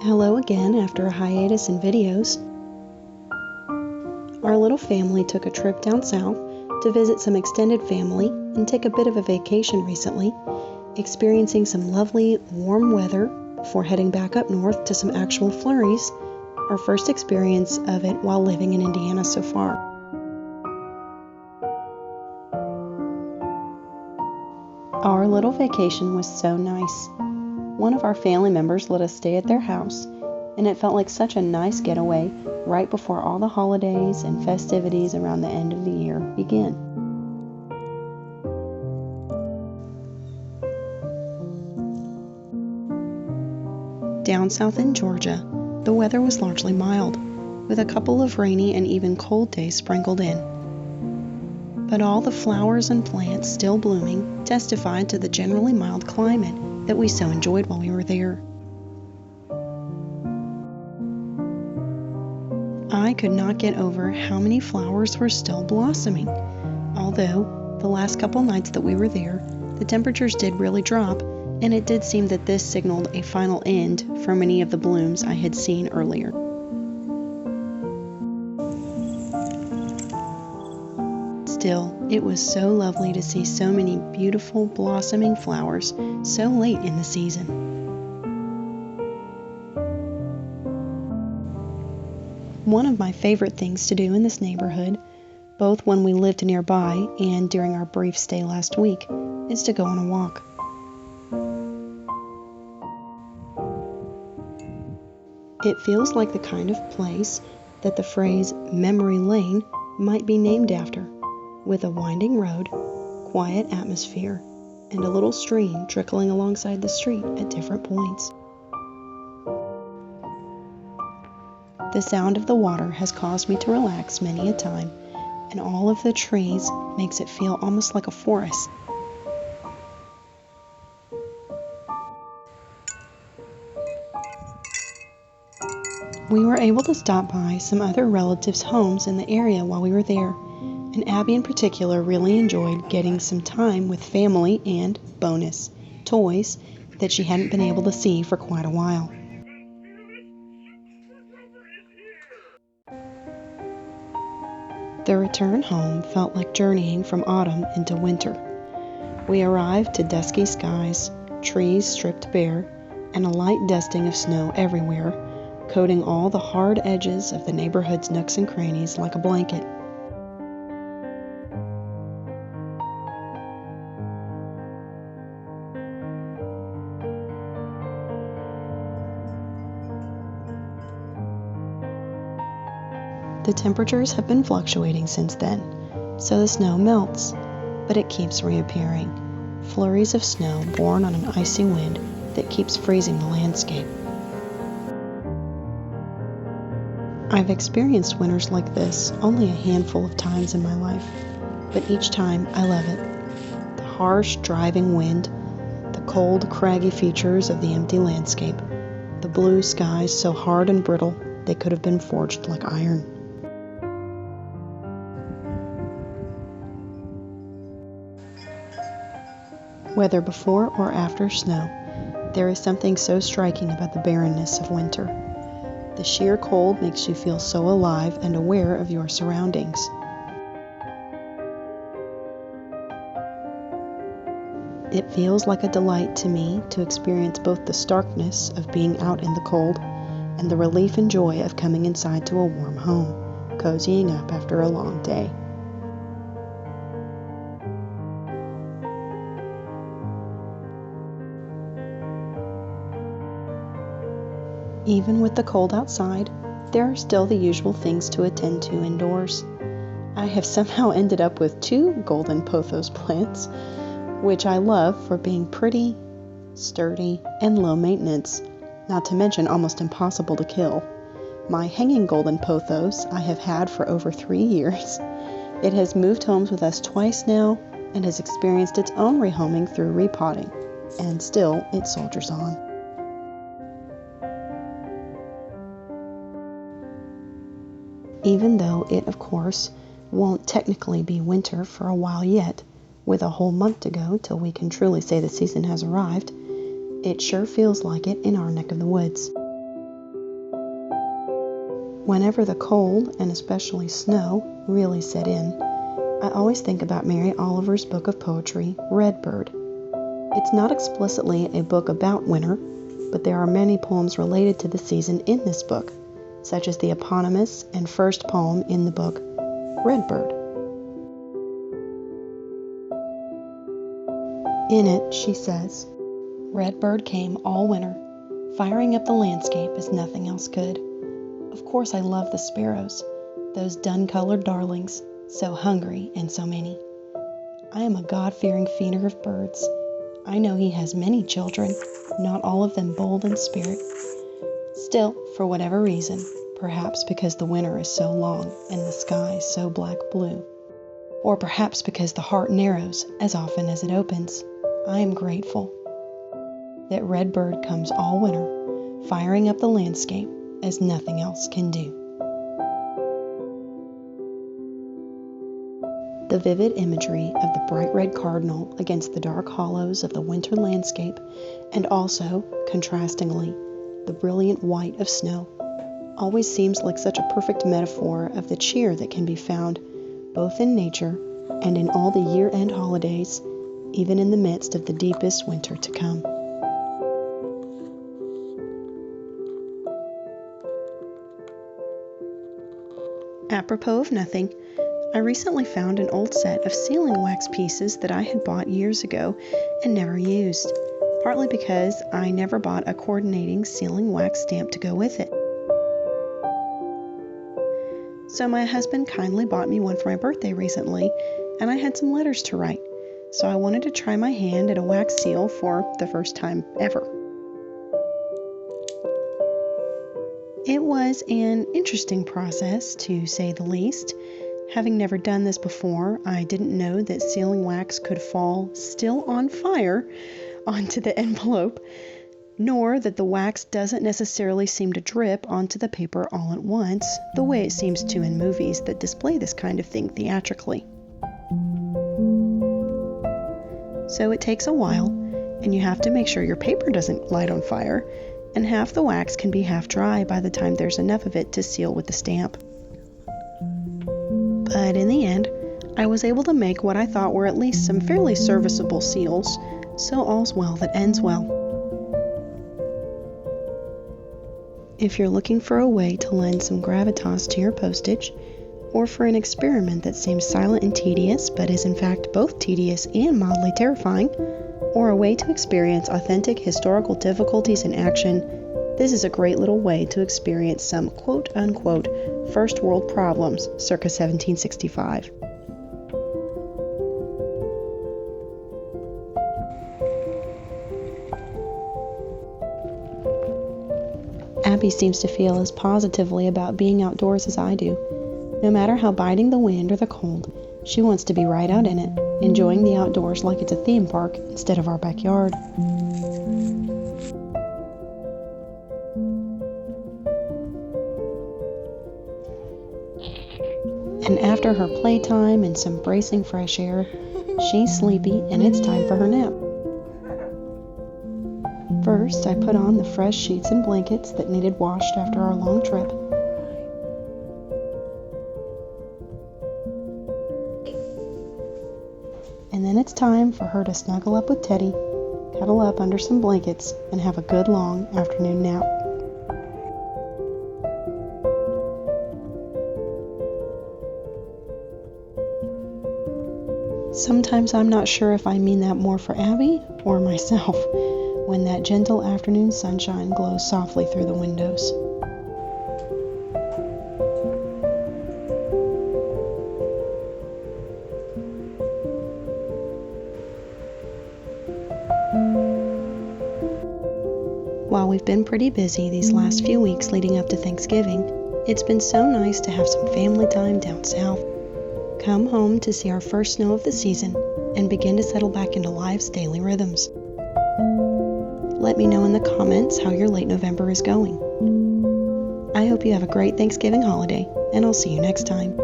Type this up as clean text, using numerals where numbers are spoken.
Hello again after a hiatus in videos. Our little family took a trip down south to visit some extended family and take a bit of a vacation recently, experiencing some lovely warm weather before heading back up north to some actual flurries, our first experience of it while living in Indiana so far. Our little vacation was so nice. One of our family members let us stay at their house, and it felt like such a nice getaway right before all the holidays and festivities around the end of the year begin. Down south in Georgia, the weather was largely mild, with a couple of rainy and even cold days sprinkled in. But all the flowers and plants still blooming testified to the generally mild climate that we so enjoyed while we were there. I could not get over how many flowers were still blossoming, although the last couple nights that we were there, the temperatures did really drop, and it did seem that this signaled a final end for many of the blooms I had seen earlier. Still, it was so lovely to see so many beautiful blossoming flowers so late in the season. One of my favorite things to do in this neighborhood, both when we lived nearby and during our brief stay last week, is to go on a walk. It feels like the kind of place that the phrase memory lane might be named after, with a winding road, quiet atmosphere, and a little stream trickling alongside the street at different points. The sound of the water has caused me to relax many a time, and all of the trees makes it feel almost like a forest. We were able to stop by some other relatives' homes in the area while we were there, and Abby in particular really enjoyed getting some time with family and, bonus, toys that she hadn't been able to see for quite a while. The return home felt like journeying from autumn into winter. We arrived to dusky skies, trees stripped bare, and a light dusting of snow everywhere, coating all the hard edges of the neighborhood's nooks and crannies like a blanket. The temperatures have been fluctuating since then, so the snow melts, but it keeps reappearing, flurries of snow borne on an icy wind that keeps freezing the landscape. I've experienced winters like this only a handful of times in my life, but each time I love it. The harsh, driving wind, the cold, craggy features of the empty landscape, the blue skies so hard and brittle they could have been forged like iron. Whether before or after snow, there is something so striking about the barrenness of winter. The sheer cold makes you feel so alive and aware of your surroundings. It feels like a delight to me to experience both the starkness of being out in the cold and the relief and joy of coming inside to a warm home, cozying up after a long day. Even with the cold outside, there are still the usual things to attend to indoors. I have somehow ended up with 2 golden pothos plants, which I love for being pretty, sturdy, and low maintenance, not to mention almost impossible to kill. My hanging golden pothos I have had for over 3 years. It has moved homes with us twice now and has experienced its own rehoming through repotting, and still it soldiers on. Even though it, of course, won't technically be winter for a while yet, with a whole month to go till we can truly say the season has arrived, it sure feels like it in our neck of the woods. Whenever the cold, and especially snow, really set in, I always think about Mary Oliver's book of poetry, Redbird. It's not explicitly a book about winter, but there are many poems related to the season in this book, such as the eponymous and first poem in the book, Redbird. In it, she says, "Redbird came all winter, firing up the landscape as nothing else could. Of course I love the sparrows, those dun-colored darlings, so hungry and so many. I am a God-fearing feeder of birds. I know he has many children, not all of them bold in spirit. Still, for whatever reason, perhaps because the winter is so long and the sky so black-blue, or perhaps because the heart narrows as often as it opens, I am grateful that Redbird comes all winter, firing up the landscape as nothing else can do." The vivid imagery of the bright red cardinal against the dark hollows of the winter landscape, and also, contrastingly, the brilliant white of snow, always seems like such a perfect metaphor of the cheer that can be found both in nature and in all the year-end holidays, even in the midst of the deepest winter to come. Apropos of nothing, I recently found an old set of sealing wax pieces that I had bought years ago and never used, partly because I never bought a coordinating sealing wax stamp to go with it. So my husband kindly bought me one for my birthday recently, and I had some letters to write, so I wanted to try my hand at a wax seal for the first time ever. It was an interesting process, to say the least. Having never done this before, I didn't know that sealing wax could fall still on fire onto the envelope, nor that the wax doesn't necessarily seem to drip onto the paper all at once, the way it seems to in movies that display this kind of thing theatrically. So it takes a while, and you have to make sure your paper doesn't light on fire, and half the wax can be half dry by the time there's enough of it to seal with the stamp. But in the end, I was able to make what I thought were at least some fairly serviceable seals, so all's well that ends well. If you're looking for a way to lend some gravitas to your postage, or for an experiment that seems silent and tedious but is in fact both tedious and mildly terrifying, or a way to experience authentic historical difficulties in action, this is a great little way to experience some quote-unquote first world problems circa 1765. Abby seems to feel as positively about being outdoors as I do. No matter how biting the wind or the cold, she wants to be right out in it, enjoying the outdoors like it's a theme park instead of our backyard. And after her playtime and some bracing fresh air, she's sleepy and it's time for her nap. First, I put on the fresh sheets and blankets that needed washed after our long trip. And then it's time for her to snuggle up with Teddy, cuddle up under some blankets, and have a good long afternoon nap. Sometimes I'm not sure if I mean that more for Abby or myself when that gentle afternoon sunshine glows softly through the windows. While we've been pretty busy these last few weeks leading up to Thanksgiving, it's been so nice to have some family time down south. Come home to see our first snow of the season and begin to settle back into life's daily rhythms. Let me know in the comments how your late November is going. I hope you have a great Thanksgiving holiday, and I'll see you next time.